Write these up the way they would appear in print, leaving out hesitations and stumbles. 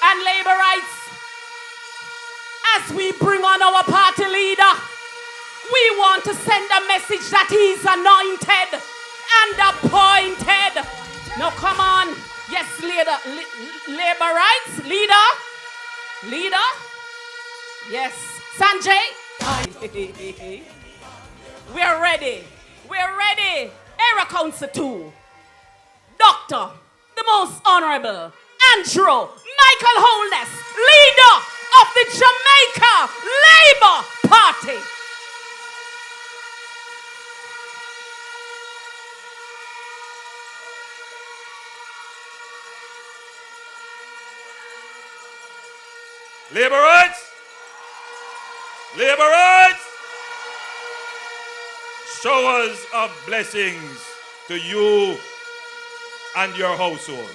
and laborites, as we bring on our party leader, we want to send a message that he's anointed and appointed. Now come on. Yes, laborites, leader. Yes, Sanjay. We're ready. Area Council 2. Doctor, the most honorable, Andrew Michael Holness, leader of the Jamaica Labour Party. Laborites, showers of blessings to you and your household.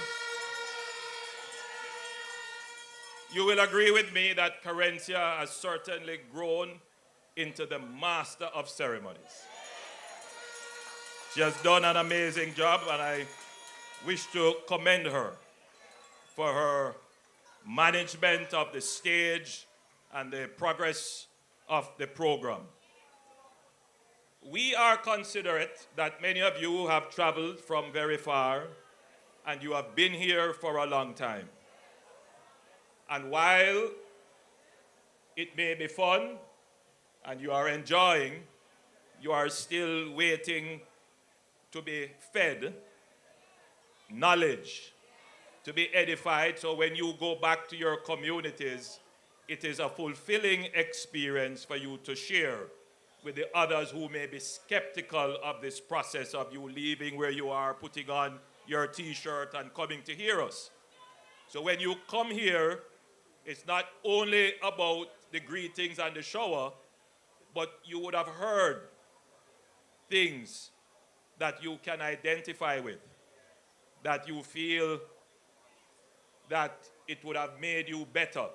You will agree with me that Carencia has certainly grown into the master of ceremonies. She has done an amazing job, and I wish to commend her for her management of the stage and the progress of the program. We are considerate that many of you have traveled from very far and you have been here for a long time. And while it may be fun and you are enjoying, you are still waiting to be fed knowledge, to be edified, so when you go back to your communities, it is a fulfilling experience for you to share with the others who may be skeptical of this process of you leaving where you are, putting on your t-shirt and coming to hear us. So when you come here, it's not only about the greetings and the shower, but you would have heard things that you can identify with, that you feel that it would have made you better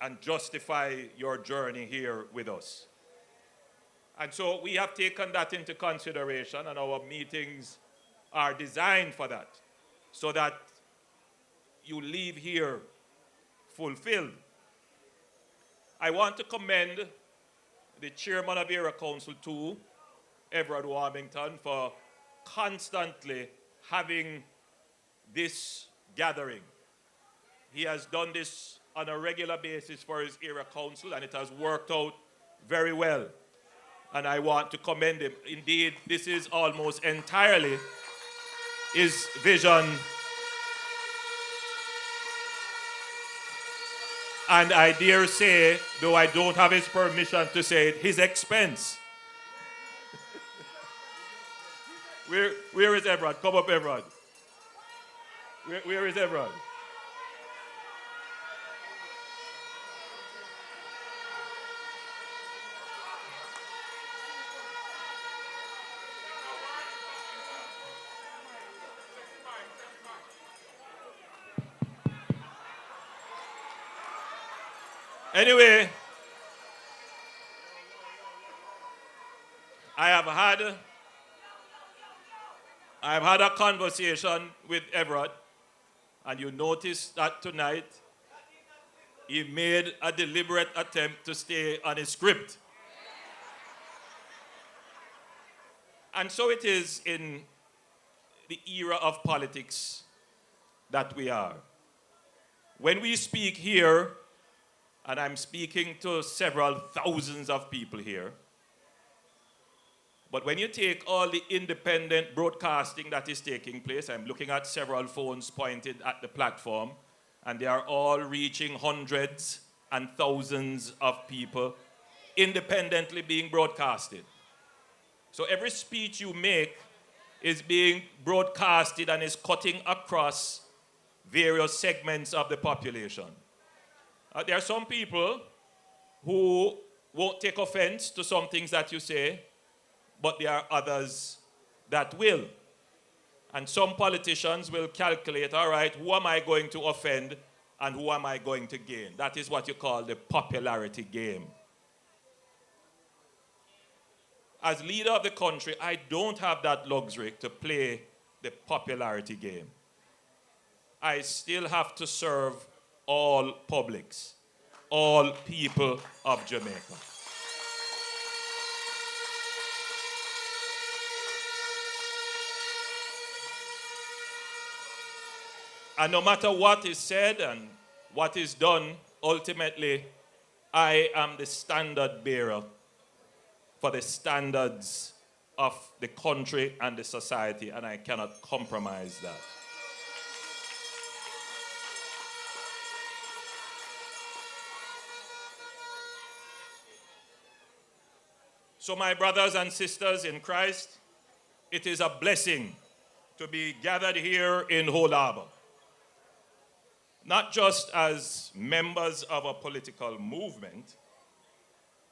and justify your journey here with us. And so we have taken that into consideration, and our meetings are designed for that, so that you leave here fulfilled. I want to commend the chairman of Area Council 2, Everard Warmington, for constantly having this gathering. He has done this on a regular basis for his area council, and it has worked out very well. And I want to commend him. Indeed, this is almost entirely his vision. And I dare say, though I don't have his permission to say it, his expense. Where is Everard? Come up, Everard. Where is Everard? Anyway, I have had a conversation with Everett, and you notice that tonight he made a deliberate attempt to stay on his script. And so it is in the era of politics that we are. When we speak here, and I'm speaking to several thousands of people here, but when you take all the independent broadcasting that is taking place, I'm looking at several phones pointed at the platform, and they are all reaching hundreds and thousands of people independently being broadcasted. So every speech you make is being broadcasted and is cutting across various segments of the population. There are some people who won't take offense to some things that you say, but there are others that will. And some politicians will calculate, all right, who am I going to offend and who am I going to gain? That is what you call the popularity game. As leader of the country, I don't have that luxury to play the popularity game. I still have to serve all publics, all people of Jamaica. And no matter what is said and what is done, ultimately, I am the standard bearer for the standards of the country and the society, and I cannot compromise that. So my brothers and sisters in Christ, it is a blessing to be gathered here in Harbour. Not just as members of a political movement,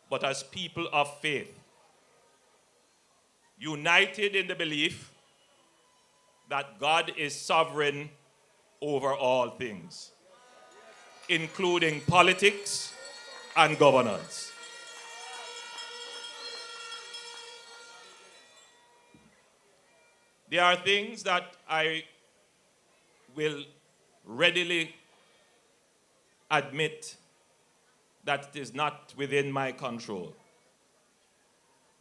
but as people of faith, united in the belief that God is sovereign over all things, including politics and governance. There are things that I will readily admit that it is not within my control.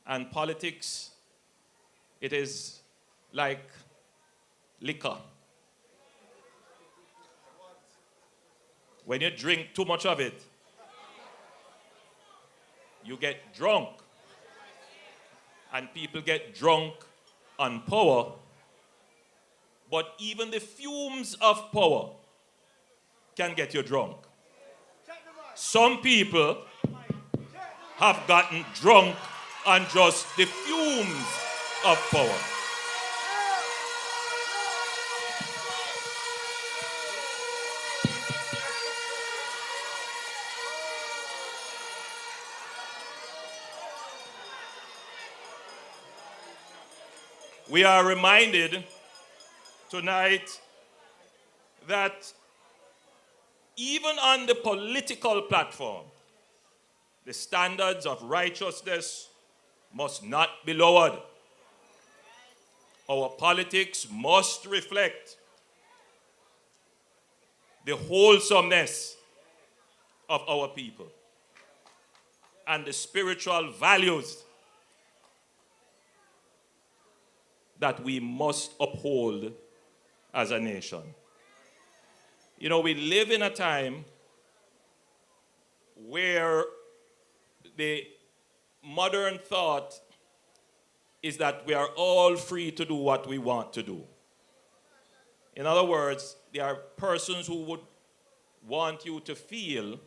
And politics, it is like liquor. When you drink too much of it, you get drunk. And people get drunk on power. But even the fumes of power can get you drunk. Some people have gotten drunk on just the fumes of power. We are reminded tonight that even on the political platform, the standards of righteousness must not be lowered. Our politics must reflect the wholesomeness of our people and the spiritual values that we must uphold as a nation. You know, we live in a time where the modern thought is that we are all free to do what we want to do. In other words, there are persons who would want you to feel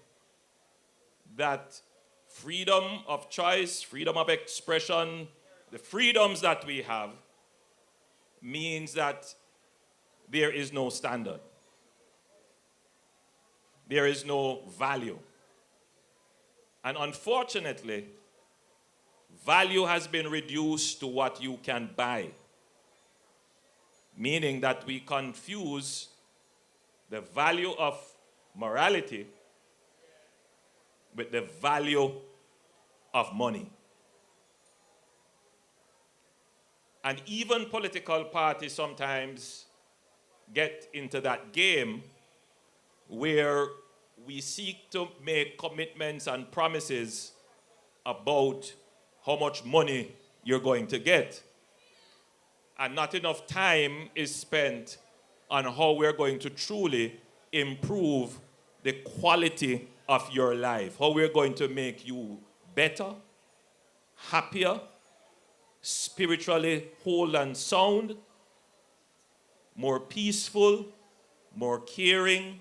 that freedom of choice, freedom of expression, the freedoms that we have means that there is no standard. There is no value. And unfortunately, value has been reduced to what you can buy, meaning that we confuse the value of morality with the value of money. And even political parties sometimes get into that game where we seek to make commitments and promises about how much money you're going to get. And not enough time is spent on how we're going to truly improve the quality of your life, how we're going to make you better, happier, spiritually whole and sound, more peaceful, more caring,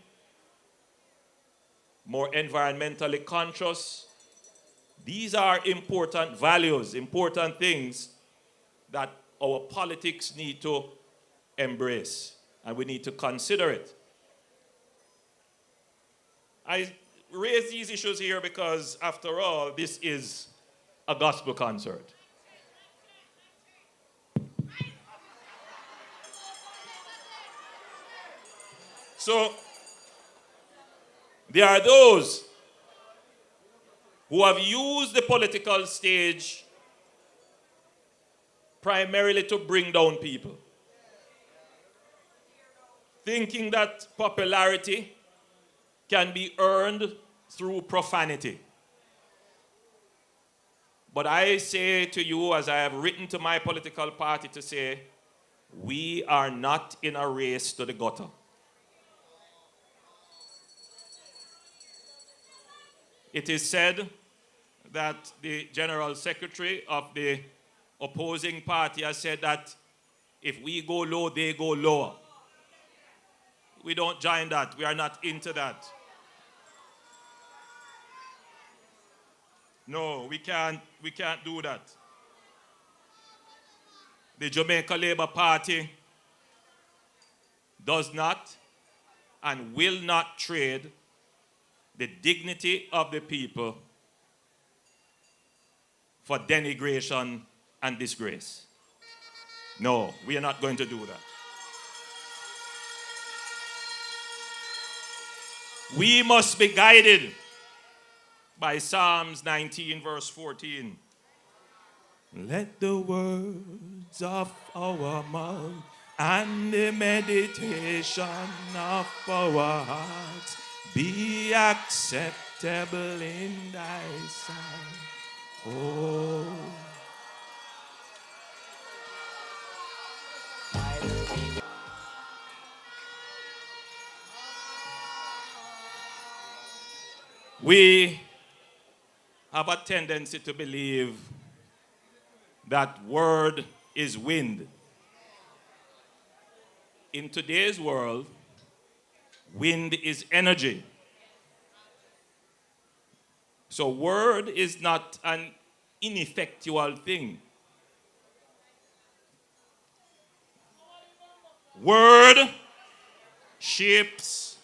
more environmentally conscious. These are important values, important things that our politics need to embrace, and we need to consider it. I raise these issues here because, after all, this is a gospel concert. So, there are those who have used the political stage primarily to bring down people, thinking that popularity can be earned through profanity. But I say to you, as I have written to my political party to say, we are not in a race to the gutter. It is said that the General Secretary of the opposing party has said that if we go low, they go lower. We don't join that. We are not into that. No, we can't do that. The Jamaica Labour Party does not and will not trade the dignity of the people for denigration and disgrace. No, we are not going to do that. We must be guided by Psalms 19, verse 14. Let the words of our mouth and the meditation of our hearts be acceptable in thy sight. Oh. We have a tendency to believe that word is wind. In today's world, wind is energy. So word is not an ineffectual thing. Word shapes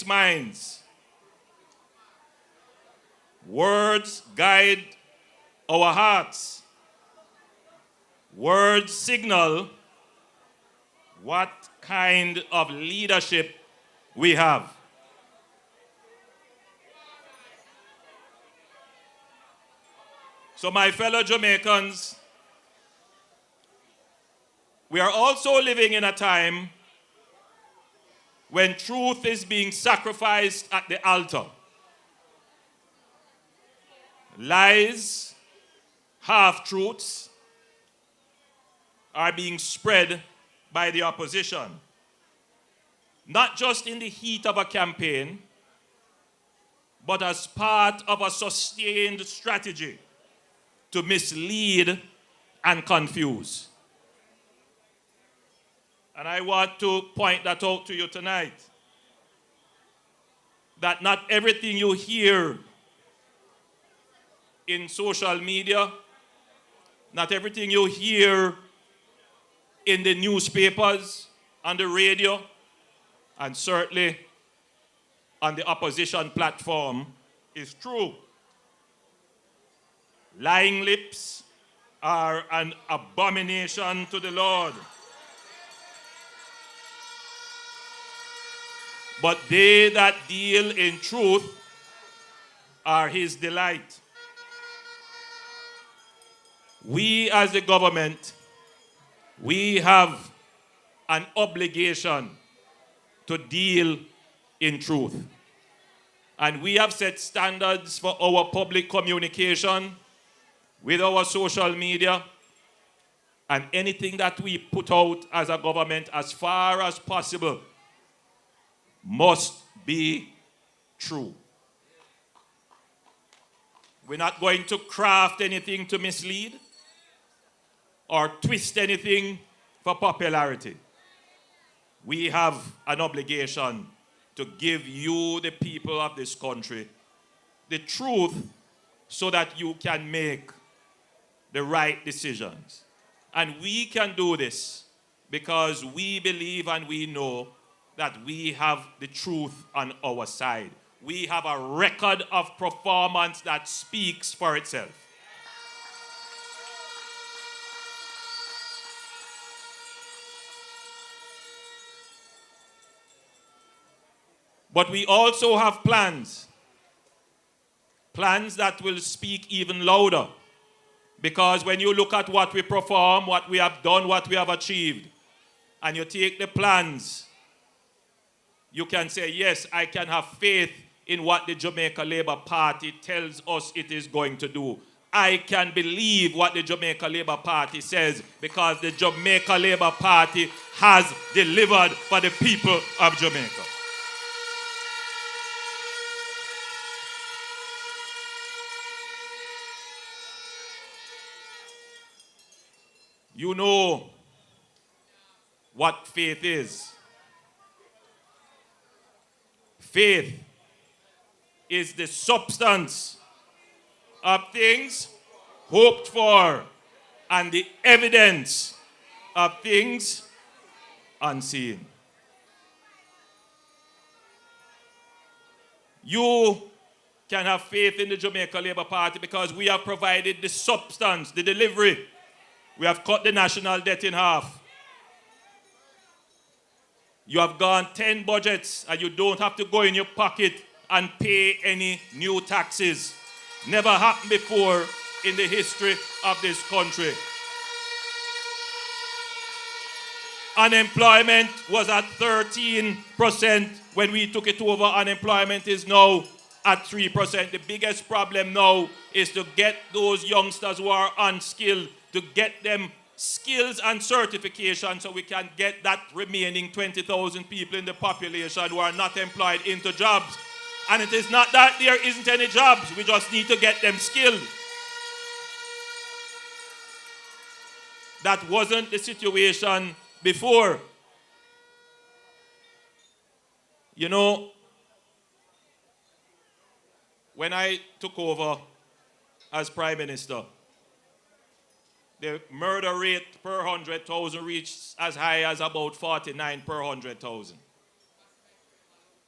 minds. Words guide our hearts. Words signal what kind of leadership we have. So my fellow Jamaicans, we are also living in a time when truth is being sacrificed at the altar. Lies, half-truths are being spread by the opposition. Not just in the heat of a campaign, but as part of a sustained strategy to mislead and confuse. And I want to point that out to you tonight. That not everything you hear in social media, not everything you hear in the newspapers, on the radio, and certainly on the opposition platform is true. Lying lips are an abomination to the Lord. But they that deal in truth are his delight. We as the government, we have an obligation to deal in truth. And we have set standards for our public communication with our social media, and anything that we put out as a government as far as possible must be true. We're not going to craft anything to mislead or twist anything for popularity. We have an obligation to give you, the people of this country, the truth so that you can make the right decisions. And we can do this because we believe and we know that we have the truth on our side. We have a record of performance that speaks for itself. But we also have plans. Plans that will speak even louder. Because when you look at what we perform, what we have done, what we have achieved, and you take the plans, you can say, yes, I can have faith in what the Jamaica Labour Party tells us it is going to do. I can believe what the Jamaica Labour Party says because the Jamaica Labour Party has delivered for the people of Jamaica. You know what faith is. Faith is the substance of things hoped for and the evidence of things unseen. You can have faith in the Jamaica Labour Party because we have provided the substance, the delivery. We have cut the national debt in half. You have gone 10 budgets and you don't have to go in your pocket and pay any new taxes. Never happened before in the history of this country. Unemployment was at 13% when we took it over. Unemployment is now at 3%. The biggest problem now is to get those youngsters who are unskilled, to get them skills and certification so we can get that remaining 20,000 people in the population who are not employed into jobs. And it is not that there isn't any jobs, we just need to get them skilled. That wasn't the situation before. You know, when I took over as Prime Minister, the murder rate per 100,000 reached as high as about 49 per 100,000.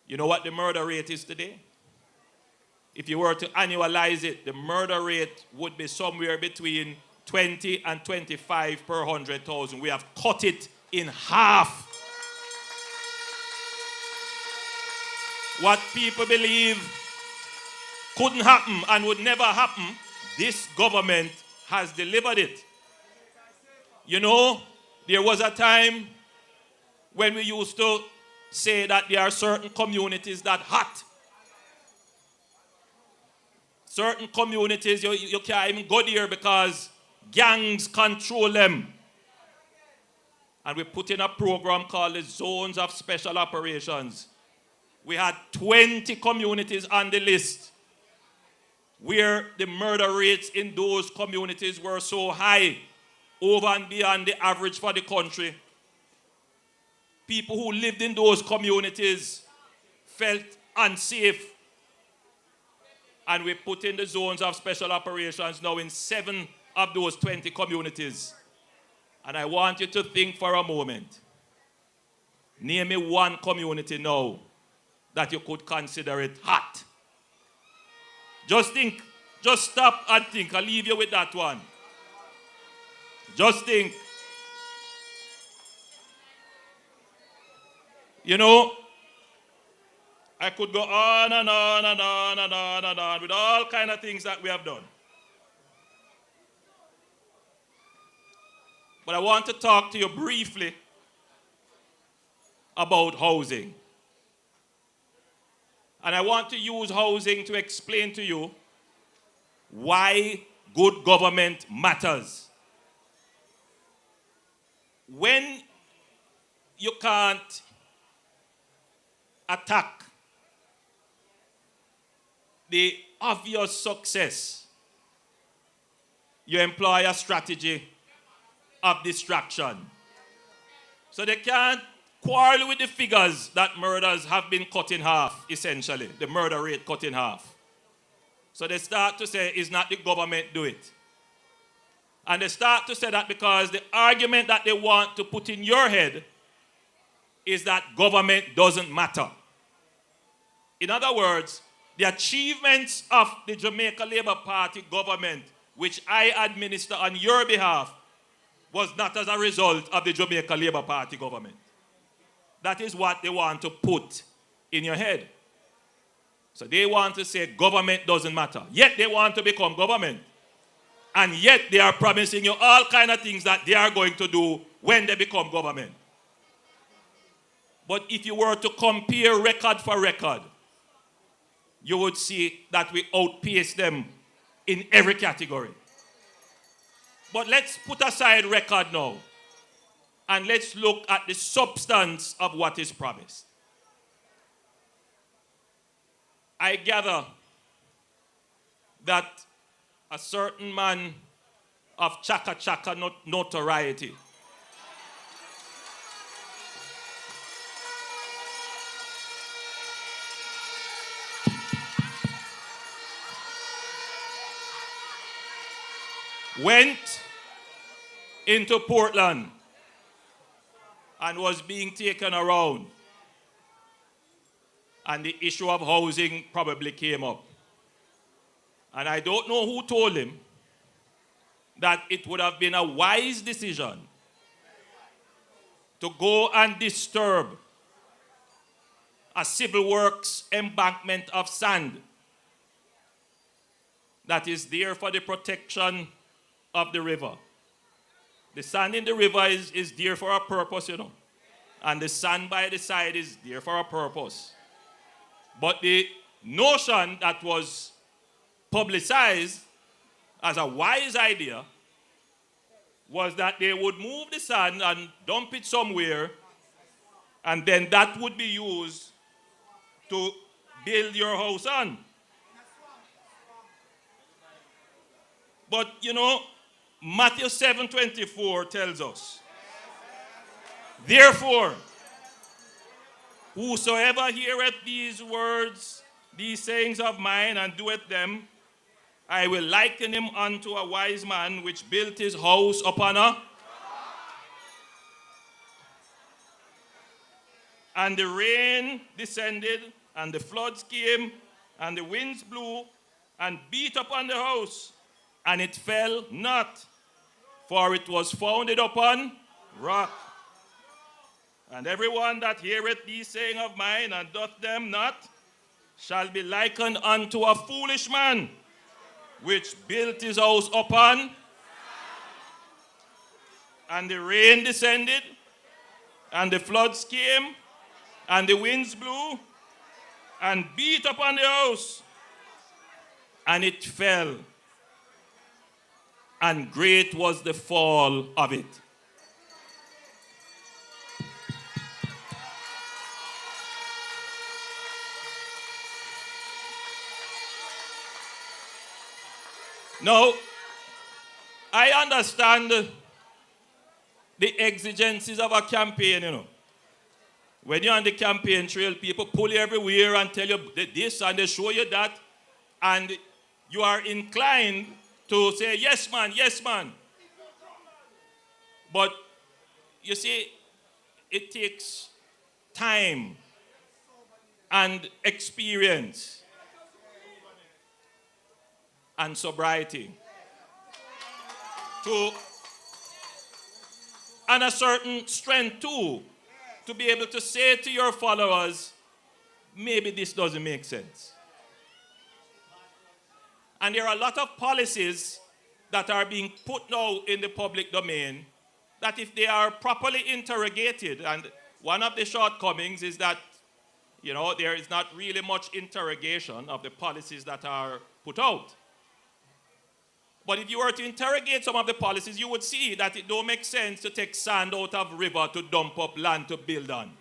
You know what the murder rate is today? If you were to annualize it, the murder rate would be somewhere between 20 and 25 per 100,000. We have cut it in half. What people believe couldn't happen and would never happen, this government has delivered it. You know, there was a time when we used to say that there are certain communities that hot. Certain communities, you can't even go there because gangs control them. And we put in a program called the Zones of Special Operations. We had 20 communities on the list where the murder rates in those communities were so high, over and beyond the average for the country. People who lived in those communities felt unsafe. And we put in the zones of special operations now in 7 of those 20 communities. And I want you to think for a moment. Name me one community now that you could consider it hot. Just think. Just stop and think. I'll leave you with that one. Just think. You know, I could go on and on and on and on and on with all kind of things that we have done. But I want to talk to you briefly about housing. And I want to use housing to explain to you why good government matters. When you can't attack the obvious success, you employ a strategy of distraction. So they can't quarrel with the figures that murders have been cut in half, essentially, the murder rate cut in half. So they start to say, it's not the government do it. And they start to say that because the argument that they want to put in your head is that government doesn't matter. In other words, the achievements of the Jamaica Labour Party government, which I administer on your behalf, was not as a result of the Jamaica Labour Party government. That is what they want to put in your head. So they want to say government doesn't matter. Yet they want to become government. And yet they are promising you all kind of things that they are going to do when they become government. But if you were to compare record for record, you would see that we outpace them in every category. But let's put aside record now, and let's look at the substance of what is promised. I gather that a certain man of chaka chaka notoriety went into Portland and was being taken around, and the issue of housing probably came up. And I don't know who told him that it would have been a wise decision to go and disturb a civil works embankment of sand that is there for the protection of the river. The sand in the river is there for a purpose, you know. And the sand by the side is there for a purpose. But the notion that was publicized as a wise idea was that they would move the sand and dump it somewhere, and then that would be used to build your house on. But you know, Matthew 7:24 tells us, therefore, whosoever heareth these words, these sayings of mine, and doeth them, I will liken him unto a wise man which built his house upon a. And the rain descended, and the floods came, and the winds blew, and beat upon the house, and it fell not, for it was founded upon rock. And everyone that heareth these sayings of mine, and doth them not, shall be likened unto a foolish man, which built his house upon, and the rain descended, and the floods came, and the winds blew, and beat upon the house, and it fell, and great was the fall of it. Now, I understand the exigencies of a campaign, you know. When you're on the campaign trail, people pull you everywhere and tell you this and they show you that, and you are inclined to say, yes, man, yes, man. But, you see, it takes time and experience and sobriety and a certain strength too, to be able to say to your followers, maybe this doesn't make sense. And there are a lot of policies that are being put now in the public domain that if they are properly interrogated, and one of the shortcomings is that, you know, there is not really much interrogation of the policies that are put out. But if you were to interrogate some of the policies, you would see that it don't make sense to take sand out of river to dump up land to build on.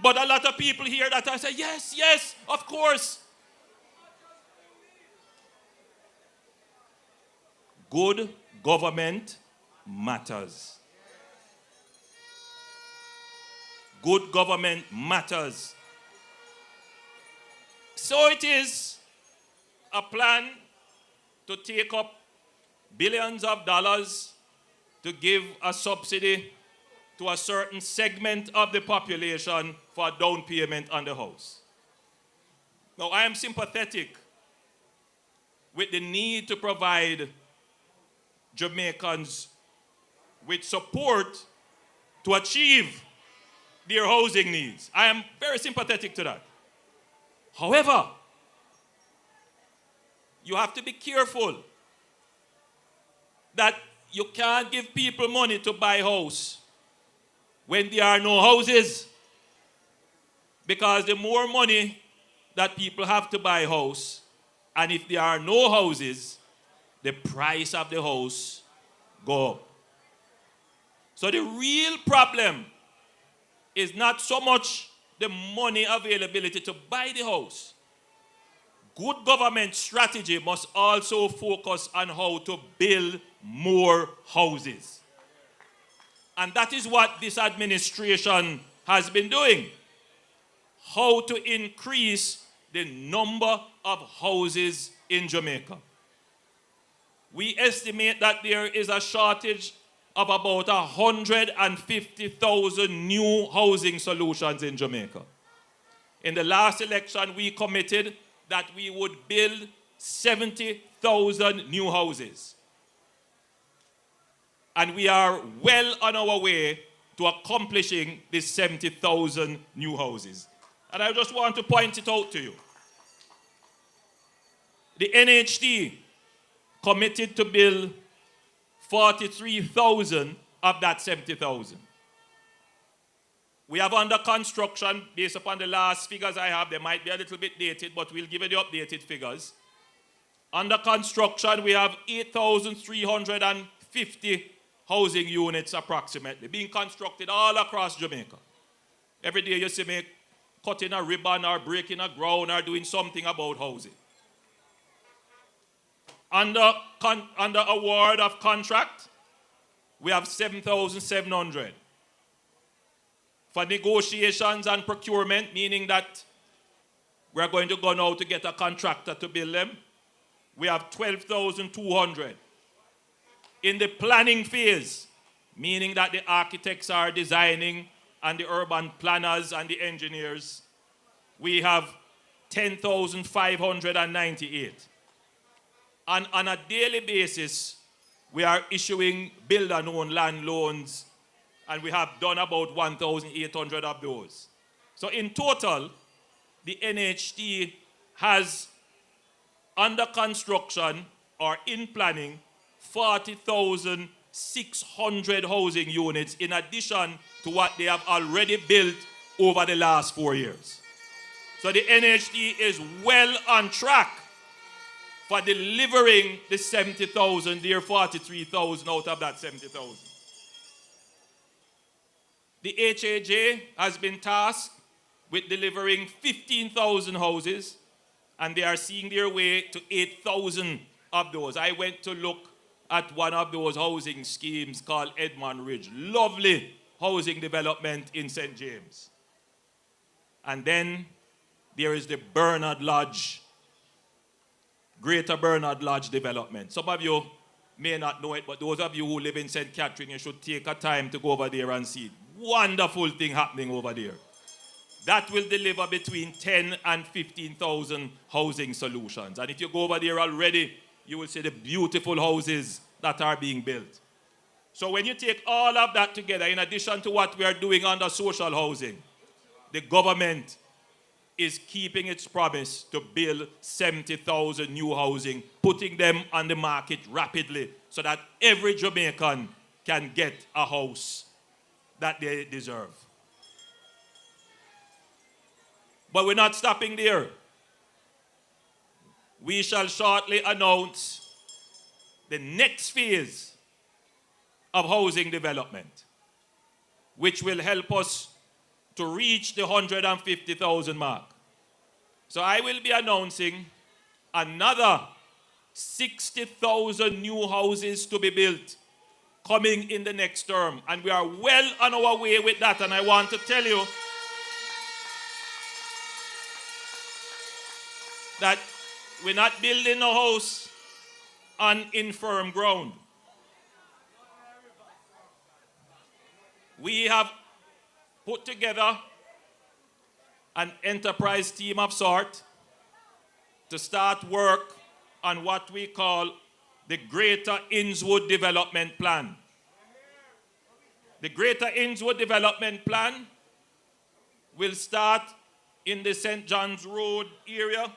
But a lot of people hear that and say, yes, yes, of course. Good government matters. Good government matters. So it is a plan to take up billions of dollars to give a subsidy to a certain segment of the population for a down payment on the house. Now, I am sympathetic with the need to provide Jamaicans with support to achieve their housing needs. I am very sympathetic to that. However, you have to be careful that you can't give people money to buy a house when there are no houses. Because the more money that people have to buy a house, and if there are no houses, the price of the house go up. So the real problem is not so much the money availability to buy the house. Good government strategy must also focus on how to build more houses. And that is what this administration has been doing. How to increase the number of houses in Jamaica. We estimate that there is a shortage of about 150,000 new housing solutions in Jamaica. In the last election, we committed that we would build 70,000 new houses. And we are well on our way to accomplishing these 70,000 new houses. And I just want to point it out to you. The NHT committed to build 43,000 of that 70,000. We have under construction, based upon the last figures I have, they might be a little bit dated, but we'll give you the updated figures. Under construction, we have 8,350 housing units approximately being constructed all across Jamaica. Every day you see me cutting a ribbon or breaking a ground or doing something about housing. Under award of contract, we have 7,700. For negotiations and procurement, meaning that we're going to go now to get a contractor to build them, we have 12,200. In the planning phase, meaning that the architects are designing and the urban planners and the engineers, we have 10,598. And on a daily basis, we are issuing build-and-own land loans, and we have done about 1,800 of those. So in total, the NHT has under construction or in planning 40,600 housing units in addition to what they have already built over the last 4 years. So the NHT is well on track for delivering the 70,000, there 43,000 out of that 70,000. The HAJ has been tasked with delivering 15,000 houses, and they are seeing their way to 8,000 of those. I went to look at one of those housing schemes called Edmund Ridge. Lovely housing development in St. James. And then there is the Bernard Lodge, Greater Bernard Lodge development. Some of you may not know it, but those of you who live in St. Catherine, you should take a time to go over there and see it. Wonderful thing happening over there. That will deliver between 10 and 15,000 housing solutions. And if you go over there already, you will see the beautiful houses that are being built. So when you take all of that together, in addition to what we are doing under social housing, the government is keeping its promise to build 70,000 new housing, putting them on the market rapidly so that every Jamaican can get a house that they deserve. But we're not stopping there. We shall shortly announce the next phase of housing development, which will help us to reach the 150,000 mark. So I will be announcing another 60,000 new houses to be built coming in the next term. And we are well on our way with that. And I want to tell you that we're not building a house on infirm ground. We have put together an enterprise team of sort to start work on what we call the Greater Innswood Development Plan. The Greater Innswood Development Plan will start in the St. John's Road area.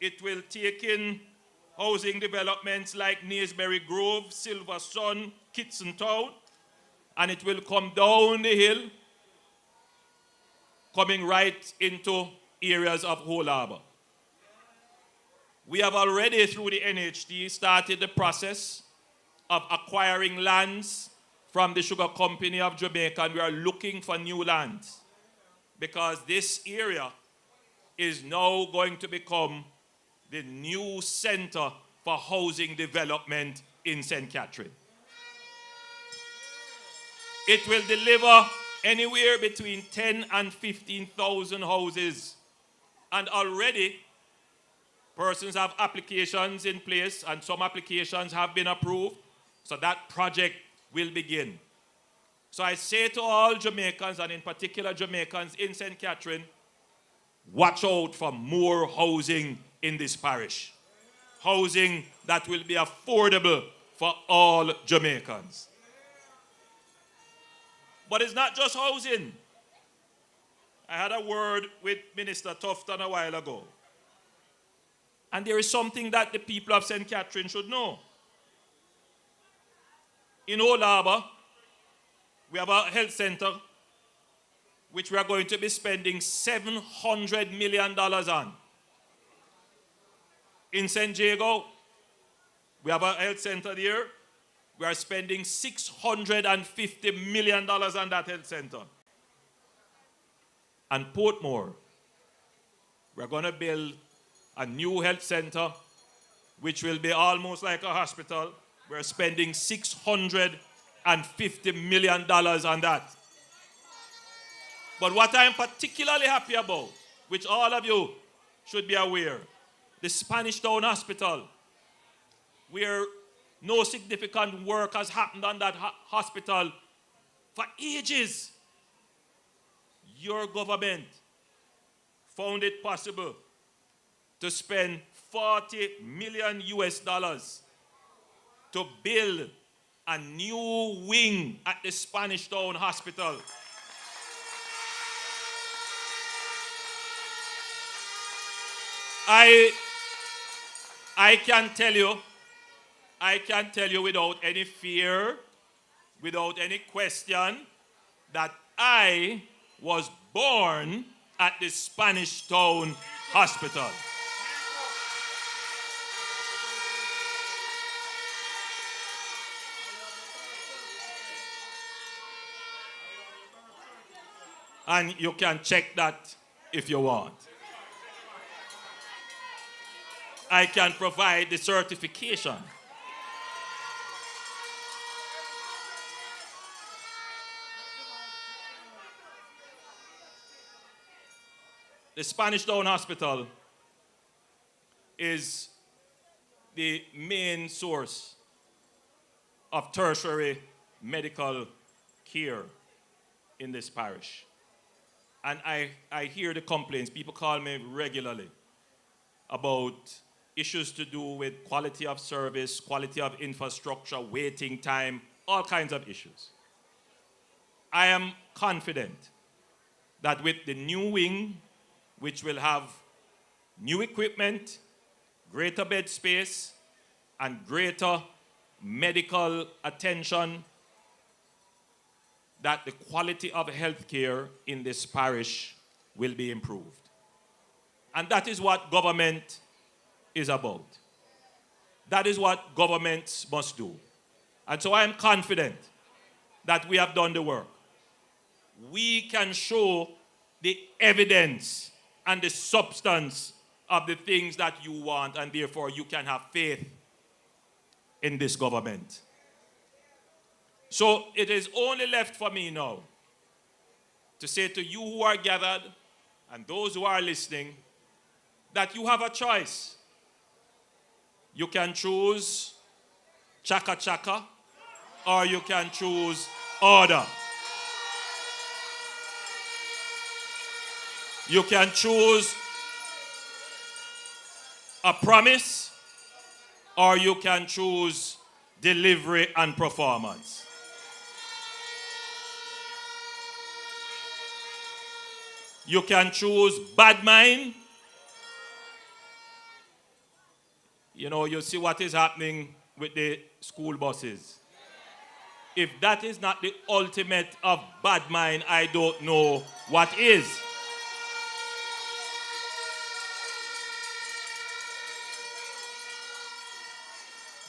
It will take in housing developments like Naysbury Grove, Silver Sun, Kitson Town, and it will come down the hill, coming right into areas of Whole Harbour. We have already, through the NHT, started the process of acquiring lands from the Sugar Company of Jamaica, and we are looking for new lands because this area is now going to become the new center for housing development in St. Catherine. It will deliver anywhere between 10 and 15,000 houses. And already, persons have applications in place, and some applications have been approved, so that project will begin. So I say to all Jamaicans, and in particular Jamaicans in St. Catherine, watch out for more housing in this parish. Housing that will be affordable for all Jamaicans. But it's not just housing. I had a word with Minister Tufton a while ago. And there is something that the people of St. Catherine should know. In Whole Harbour, we have a health center which we are going to be spending $700 million on. In St. Jago, we have a health center there. We are spending $650 million on that health center. And Portmore, we're going to build a new health center which will be almost like a hospital. We're spending $650 million on that. But what I'm particularly happy about, which all of you should be aware, the Spanish Town Hospital, where no significant work has happened on that hospital for ages. Your government found it possible to spend $40 million to build a new wing at the Spanish Town Hospital. I can tell you without any fear, without any question, that I was born at the Spanish Town Hospital. And you can check that if you want. I can provide the certification. The Spanish Town Hospital is the main source of tertiary medical care in this parish. And I hear the complaints. People call me regularly about issues to do with quality of service, quality of infrastructure, waiting time, all kinds of issues. I am confident that with the new wing, which will have new equipment, greater bed space, and greater medical attention, that the quality of healthcare in this parish will be improved. And that is what government is about. That is what governments must do. And so I am confident that we have done the work. We can show the evidence and the substance of the things that you want, and therefore you can have faith in this government. So it is only left for me now to say to you who are gathered and those who are listening that you have a choice. You can choose chaka chaka, or you can choose order. You can choose a promise, or you can choose delivery and performance. You can choose bad mind. You know, you see what is happening with the school buses. If that is not the ultimate of bad mind, I don't know what is.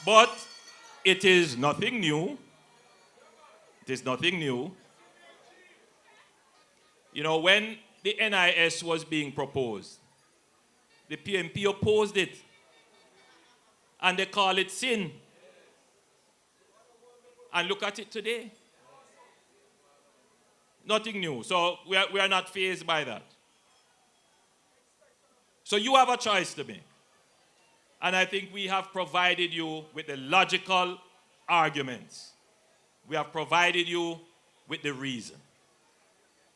But it is nothing new. It is nothing new. You know, when the NIS was being proposed, the PMP opposed it. And they call it sin. And look at it today. Nothing new. So we are not fazed by that. So you have a choice to make. And I think we have provided you with the logical arguments. We have provided you with the reason.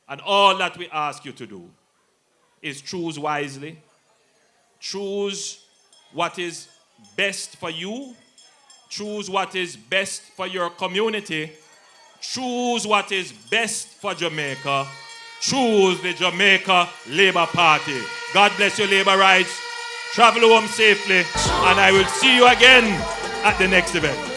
And all that we ask you to do is choose wisely. Choose what is best for you. Choose what is best for your community. Choose what is best for Jamaica. Choose the Jamaica Labour Party. God bless your labor rights. Travel home safely. And I will see you again at the next event.